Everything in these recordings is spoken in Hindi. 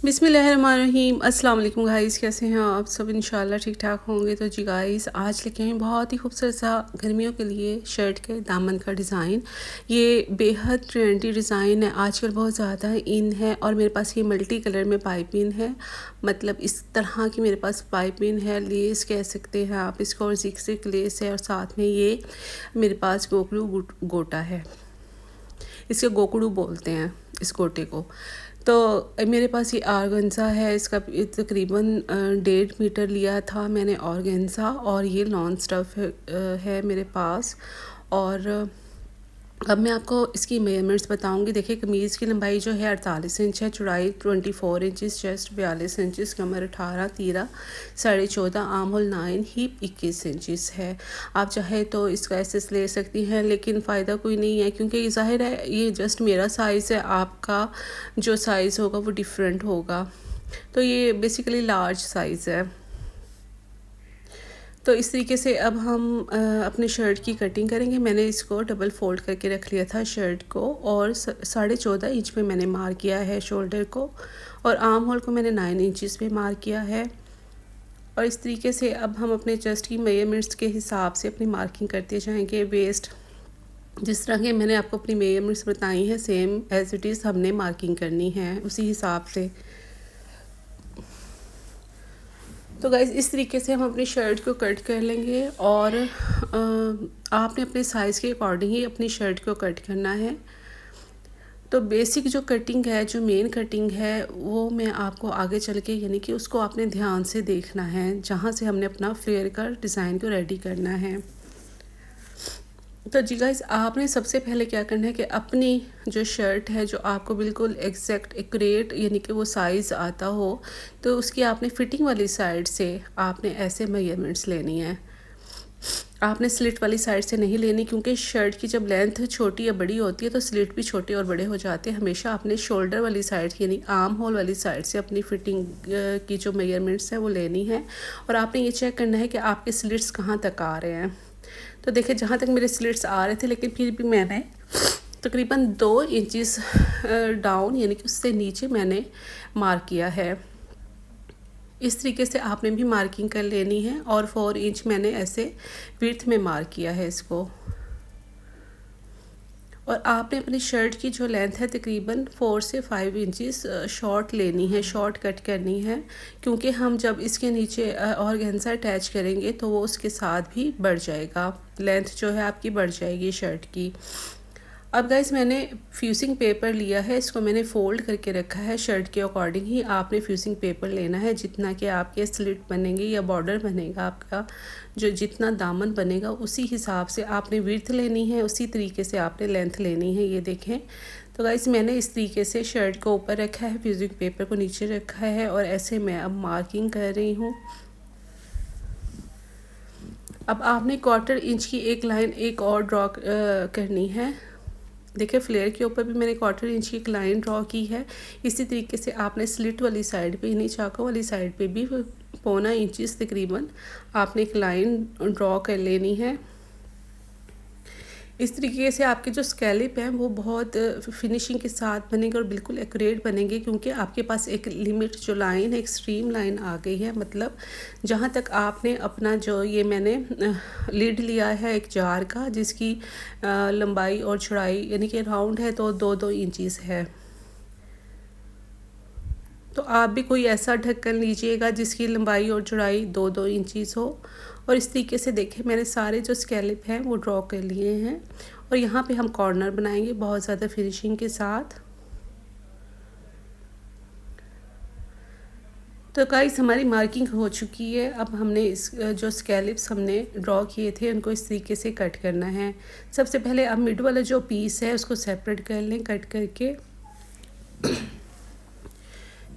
बिस्मिल्लाहिर्रहमानिर्रहीम। अस्सलाम वालेकुम गाइस, कैसे हैं आप सब? इंशाल्लाह ठीक ठाक होंगे। तो जी गाइस, आज लेके आए बहुत ही खूबसूरत सा गर्मियों के लिए शर्ट के दामन का डिज़ाइन। ये बेहद ट्रेंडी डिज़ाइन है, आजकल बहुत ज़्यादा इन है। और मेरे पास ये मल्टी कलर में पाइपिंग है, मतलब इस तरह की मेरे पास पाइपिंग है, लेस कह सकते हैं आप इसको, और जिक्सिक लेस है। और साथ में ये मेरे पास गोकड़ू गोटा है, इसके गोकड़ू बोलते हैं इस गोटे को। तो मेरे पास ये ऑर्गेन्जा है, इसका तकरीबन 1.5 मीटर लिया था मैंने ऑर्गेन्जा। और ये लॉन स्टफ़ है मेरे पास। और अब मैं आपको इसकी मेजरमेंट्स बताऊंगी। देखिए, कमीज़ की लंबाई जो है 48 इंच है, चौड़ाई 24 इंचज़, चेस्ट 42 इंचज़, कमर 18, तीरा 14.5, आर्म होल 9, हिप 21 इंचज़ है। आप चाहे तो इसका एसेस ले सकती हैं, लेकिन फ़ायदा कोई नहीं है क्योंकि ज़ाहिर है ये जस्ट मेरा साइज़ है, आपका जो साइज़ होगा वो डिफरेंट होगा। तो ये बेसिकली लार्ज साइज़ है। तो इस तरीके से अब हम अपने शर्ट की कटिंग करेंगे। मैंने इसको डबल फोल्ड करके रख लिया था शर्ट को, और 14.5 इंच पे मैंने मार्क किया है शोल्डर को, और आर्म होल को मैंने 9 इंचज़ पे मार्क किया है। और इस तरीके से अब हम अपने चेस्ट की मेजरमेंट्स के हिसाब से अपनी मार्किंग करते जाएंगे। वेस्ट जिस तरह के मैंने आपको अपनी मेजरमेंट्स बताई हैं, सेम एज इट इज़ हमने मार्किंग करनी है उसी हिसाब से। तो गाइज़, इस तरीके से हम अपनी शर्ट को कट कर लेंगे, और आपने अपने साइज़ के अकॉर्डिंग ही अपनी शर्ट को कट करना है। तो बेसिक जो कटिंग है, जो मेन कटिंग है, वो मैं आपको आगे चल के, यानी कि उसको आपने ध्यान से देखना है, जहाँ से हमने अपना फ्लेयर का डिज़ाइन को रेडी करना है। तो जी गाइस, आपने सबसे पहले क्या करना है कि अपनी जो शर्ट है, जो आपको बिल्कुल एग्जैक्ट एक्यूरेट यानी कि वो साइज़ आता हो, तो उसकी आपने फिटिंग वाली साइड से आपने ऐसे मेजरमेंट्स लेनी है। आपने स्लिट वाली साइड से नहीं लेनी, क्योंकि शर्ट की जब लेंथ छोटी या बड़ी होती है तो स्लिट भी छोटे और बड़े हो जाते हैं। हमेशा आपने शोल्डर वाली साइड यानी आर्म होल वाली साइड से अपनी फिटिंग की जो मेजरमेंट्स हैं वो लेनी है। और आपने ये चेक करना है कि आपके स्लिट्स कहाँ तक आ रहे हैं। तो देखिए, जहाँ तक मेरे स्लिट्स आ रहे थे, लेकिन फिर भी मैंने तकरीबन 2 इंचज़ डाउन यानी कि उससे नीचे मैंने मार्क किया है। इस तरीके से आपने भी मार्किंग कर लेनी है। और 4 इंच मैंने ऐसे विड्थ में मार्क किया है इसको। और आपने अपनी शर्ट की जो लेंथ है तकरीबन 4 से 5 इंचज़ शॉर्ट लेनी है, शॉर्ट कट करनी है, क्योंकि हम जब इसके नीचे ऑर्गेन्जा अटैच करेंगे तो वो उसके साथ भी बढ़ जाएगा, लेंथ जो है आपकी बढ़ जाएगी शर्ट की। अब गाइस, मैंने फ्यूजिंग पेपर लिया है, इसको मैंने फ़ोल्ड करके रखा है। शर्ट के अकॉर्डिंग ही आपने फ्यूजिंग पेपर लेना है, जितना कि आपके स्लिट बनेंगे या बॉर्डर बनेगा आपका, जो जितना दामन बनेगा उसी हिसाब से आपने विड्थ लेनी है, उसी तरीके से आपने लेंथ लेनी है। ये देखें। तो गाइस, मैंने इस तरीके से शर्ट को ऊपर रखा है, फ्यूजिंग पेपर को नीचे रखा है, और ऐसे मैं अब मार्किंग कर रही हूँ। अब आपने 1/4 इंच की एक लाइन एक और ड्रॉ करनी है। देखिए, फ्लेयर के ऊपर भी मैंने 1/4 इंच की एक लाइन ड्रॉ की है। इसी तरीके से आपने स्लिट वाली साइड पे यानी चाकों वाली साइड पे भी 1.25 इंच तकरीबन आपने एक लाइन ड्रॉ कर लेनी है। इस तरीके से आपके जो स्कैलिप हैं वो बहुत फिनिशिंग के साथ बनेंगे और बिल्कुल एक्यूरेट बनेंगे, क्योंकि आपके पास एक लिमिट जो लाइन है, एक्सट्रीम लाइन आ गई है। मतलब जहाँ तक आपने अपना जो ये मैंने लिड लिया है एक जार का, जिसकी लंबाई और चौड़ाई यानी कि राउंड है तो 2-2 इंचज़ है। तो आप भी कोई ऐसा ढक्कन लीजिएगा जिसकी लंबाई और चौड़ाई 2-2 इंचज़ हो। और इस तरीके से देखें, मैंने सारे जो स्कैलिप हैं वो ड्रॉ कर लिए हैं। और यहाँ पे हम कॉर्नर बनाएंगे बहुत ज़्यादा फिनिशिंग के साथ। तो गाइस, हमारी मार्किंग हो चुकी है। अब हमने इस जो स्कैलिप्स हमने ड्रॉ किए थे उनको इस तरीके से कट करना है। सबसे पहले अब मिड वाला जो पीस है उसको सेपरेट कर लें कट करके।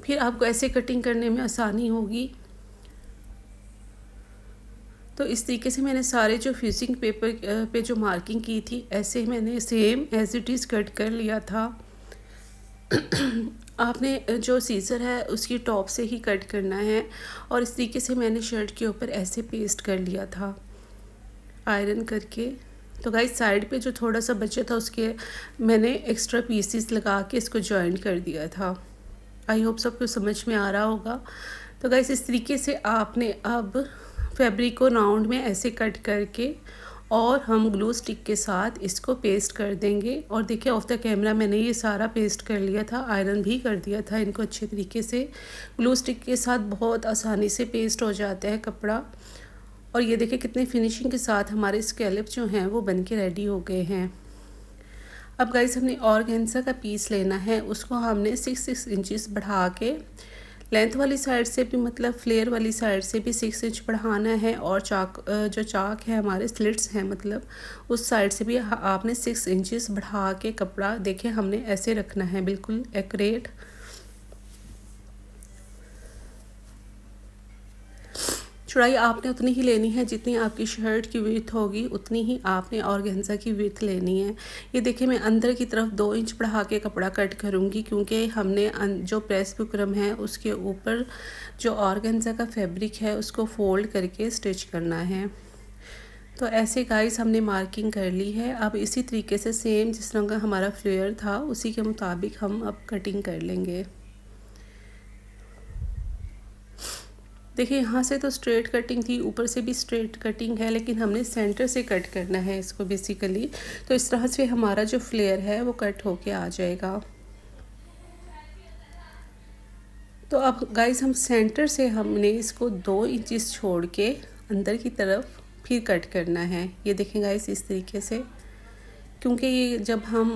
फिर आपको ऐसे कटिंग करने में आसानी होगी। तो इस तरीके से मैंने सारे जो फ्यूजिंग पेपर पे जो मार्किंग की थी, ऐसे मैंने same as it is cut कर लिया था। आपने जो सीज़र है उसकी टॉप से ही कट करना है। और इस तरीके से मैंने शर्ट के ऊपर ऐसे पेस्ट कर लिया था आयरन करके। तो गाइस, साइड पे जो थोड़ा सा बचा था उसके मैंने एक्स्ट्रा पीसीस लगा के इसको जॉइन कर दिया था। आई होप सबको समझ में आ रहा होगा। तो गाइस इस तरीके से आपने अब फैब्रिक को राउंड में ऐसे कट करके और हम ग्लू स्टिक के साथ इसको पेस्ट कर देंगे। और देखिए ऑफ द कैमरा मैंने ये सारा पेस्ट कर लिया था, आयरन भी कर दिया था इनको अच्छे तरीके से। ग्लू स्टिक के साथ बहुत आसानी से पेस्ट हो जाता है कपड़ा। और ये देखिए कितने फिनिशिंग के साथ हमारे स्कैलप जो हैं वो बन के रेडी हो गए हैं। अब गाइस हमने ऑर्गेन्जा का पीस लेना है, उसको हमने 6 इंचेस बढ़ा के लेंथ वाली साइड से भी मतलब फ्लेयर वाली साइड से भी 6 इंच बढ़ाना है। और जो चाक है हमारे स्लिट्स हैं मतलब उस साइड से भी आपने 6 इंचेस बढ़ा के कपड़ा देखें हमने ऐसे रखना है बिल्कुल एक्यूरेट। चौड़ाई आपने उतनी ही लेनी है जितनी आपकी शर्ट की विड्थ होगी, उतनी ही आपने ऑर्गेन्जा की विड्थ लेनी है। ये देखिए मैं अंदर की तरफ 2 इंच बढ़ा के कपड़ा कट करूँगी क्योंकि हमने जो प्रेस बुकरम है उसके ऊपर जो ऑर्गेन्जा का फैब्रिक है उसको फोल्ड करके स्टिच करना है। तो ऐसे गाइस हमने मार्किंग कर ली है। अब इसी तरीके से सेम जिस तरह का हमारा फ्लेयर था उसी के मुताबिक हम अब कटिंग कर लेंगे। देखिए यहाँ से तो स्ट्रेट कटिंग थी, ऊपर से भी स्ट्रेट कटिंग है, लेकिन हमने सेंटर से कट करना है इसको बेसिकली। तो इस तरह से हमारा जो फ्लेयर है वो कट होके आ जाएगा। तो अब गाइस हम सेंटर से हमने इसको 2 इंचेस छोड़ के अंदर की तरफ फिर कट करना है। ये देखें गाइस इस तरीके से, क्योंकि ये जब हम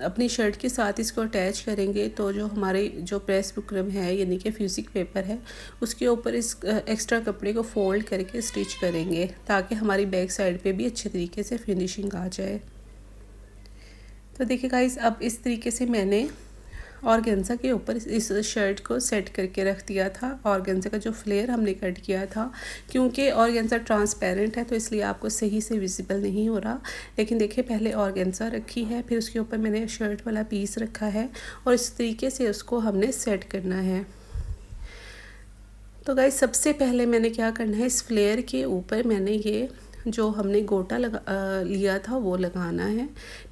अपनी शर्ट के साथ इसको अटैच करेंगे तो जो हमारे जो प्रेस बुकरम है यानी कि फ्यूजिक पेपर है उसके ऊपर इस एक्स्ट्रा कपड़े को फोल्ड करके स्टिच करेंगे ताकि हमारी बैक साइड पे भी अच्छे तरीके से फिनिशिंग आ जाए। तो देखिए गाइस अब इस तरीके से मैंने ऑर्गेन्जा के ऊपर इस शर्ट को सेट करके रख दिया था। ऑर्गेन्जा का जो फ्लेयर हमने कट किया था, क्योंकि ऑर्गेन्जा ट्रांसपेरेंट है तो इसलिए आपको सही से विजिबल नहीं हो रहा। लेकिन देखिए पहले ऑर्गेन्जा रखी है, फिर उसके ऊपर मैंने शर्ट वाला पीस रखा है और इस तरीके से उसको हमने सेट करना है। तो गाइस सबसे पहले मैंने क्या करना है, इस फ्लेयर के ऊपर मैंने ये जो हमने गोटा लिया था वो लगाना है।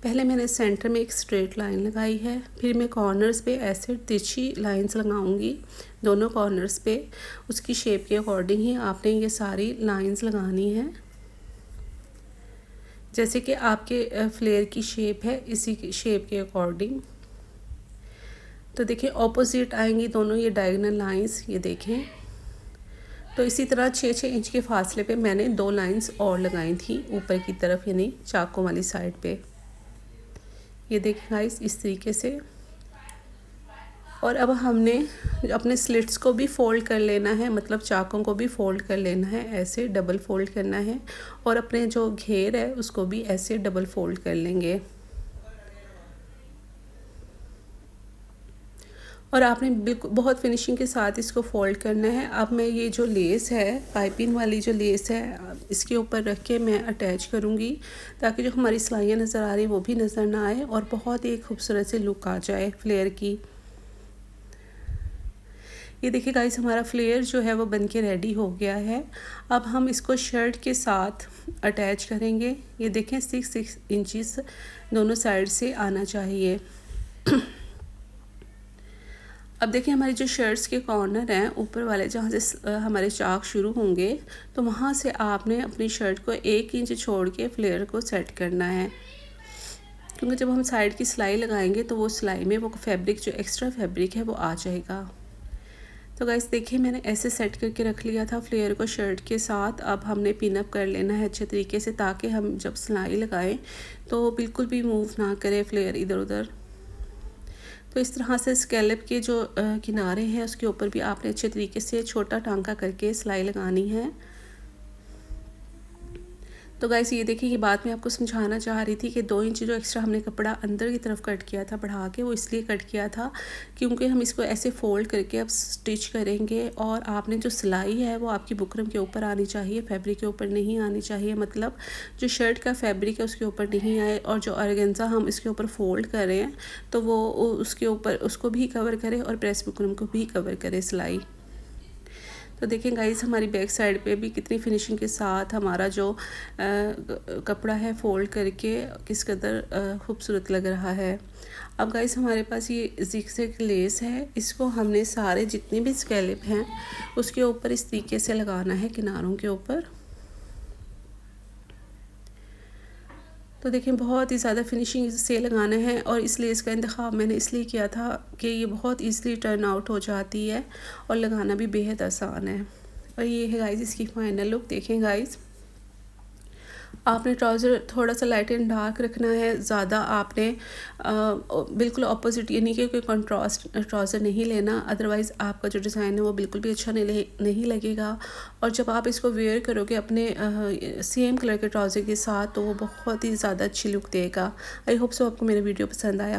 पहले मैंने सेंटर में एक स्ट्रेट लाइन लगाई है, फिर मैं कॉर्नर्स पे ऐसे तिरछी लाइंस लगाऊंगी दोनों कॉर्नर्स पे। उसकी शेप के अकॉर्डिंग ही आपने ये सारी लाइंस लगानी है, जैसे कि आपके फ्लेयर की शेप है इसी शेप के अकॉर्डिंग। तो देखिए ऑपोजिट आएंगी दोनों ये डायगोनल लाइंस, ये देखें। तो इसी तरह 6-6 इंच के फासले पे मैंने 2 लाइंस और लगाई थी ऊपर की तरफ यानी चाकों वाली साइड पे। ये देखें गाइस इस तरीके से। और अब हमने अपने स्लिट्स को भी फोल्ड कर लेना है, मतलब चाकों को भी फोल्ड कर लेना है, ऐसे डबल फोल्ड करना है। और अपने जो घेर है उसको भी ऐसे डबल फोल्ड कर लेंगे। और आपने बिल्कुल बहुत फिनिशिंग के साथ इसको फोल्ड करना है। अब मैं ये जो लेस है पाइपिंग वाली जो लेस है इसके ऊपर रख के मैं अटैच करूँगी ताकि जो हमारी सिलाइयाँ नज़र आ रही वो भी नज़र ना आए और बहुत ही खूबसूरत से लुक आ जाए फ्लेयर की। ये देखिए गाइस हमारा फ्लेयर जो है वो बन के रेडी हो गया है। अब हम इसको शर्ट के साथ अटैच करेंगे। ये देखें 6 इंचेस दोनों साइड से आना चाहिए। अब देखिए हमारी जो शर्ट्स के कॉर्नर हैं ऊपर वाले जहाँ से हमारे चाक शुरू होंगे, तो वहाँ से आपने अपनी शर्ट को 1 इंच छोड़ के फ्लेयर को सेट करना है, क्योंकि जब हम साइड की सिलाई लगाएंगे तो वो सिलाई में वो फैब्रिक जो एक्स्ट्रा फैब्रिक है वो आ जाएगा। तो गाइस देखिए मैंने ऐसे सेट करके रख लिया था फ्लेयर को शर्ट के साथ। अब हमने पिन अप कर लेना है अच्छे तरीके से ताकि हम जब सिलाई लगाएं तो बिल्कुल भी मूव ना करे फ्लेयर इधर उधर। तो इस तरह से स्कैलप के जो किनारे हैं उसके ऊपर भी आपने अच्छे तरीके से छोटा टांका करके सिलाई लगानी है। तो गाइस ये देखिए ये बात मैं आपको समझाना चाह रही थी कि 2 इंच जो एक्स्ट्रा हमने कपड़ा अंदर की तरफ कट किया था बढ़ा के, वो इसलिए कट किया था क्योंकि हम इसको ऐसे फोल्ड करके अब स्टिच करेंगे और आपने जो सिलाई है वो आपकी बुकरम के ऊपर आनी चाहिए, फैब्रिक के ऊपर नहीं आनी चाहिए। मतलब जो शर्ट का फैब्रिक है उसके ऊपर नहीं आए और जो ऑर्गेन्जा हम इसके ऊपर फोल्ड कर रहे हैं तो वो उसके ऊपर उसको भी कवर करे और प्रेस बुकरम को भी कवर करे सिलाई। तो देखें गाइस हमारी बैक साइड पे भी कितनी फिनिशिंग के साथ हमारा जो कपड़ा है फोल्ड करके किस कदर खूबसूरत लग रहा है। अब गाइस हमारे पास ये ज़िगज़ैग लेस है, इसको हमने सारे जितने भी स्कैलप हैं उसके ऊपर इस तरीके से लगाना है, किनारों के ऊपर। तो देखें बहुत ही ज़्यादा फिनिशिंग से लगाना है, और इस लेस का इंतखाब मैंने इसलिए किया था कि ये बहुत ईज़िली टर्न आउट हो जाती है और लगाना भी बेहद आसान है। और ये है गाइस इसकी फ़ाइनल लुक। देखें गाइस, आपने ट्राउज़र थोड़ा सा लाइट एंड डार्क रखना है, ज़्यादा आपने बिल्कुल ऑपोजिट, यानी कि कोई कंट्रास्ट ट्राउज़र नहीं लेना, अदरवाइज़ आपका जो डिज़ाइन है वो बिल्कुल भी अच्छा नहीं लगेगा। और जब आप इसको वेयर करोगे अपने सेम कलर के ट्राउज़र के साथ, तो वो बहुत ही ज़्यादा अच्छी लुक देगा। आई होप सो आपको मेरा वीडियो पसंद आया।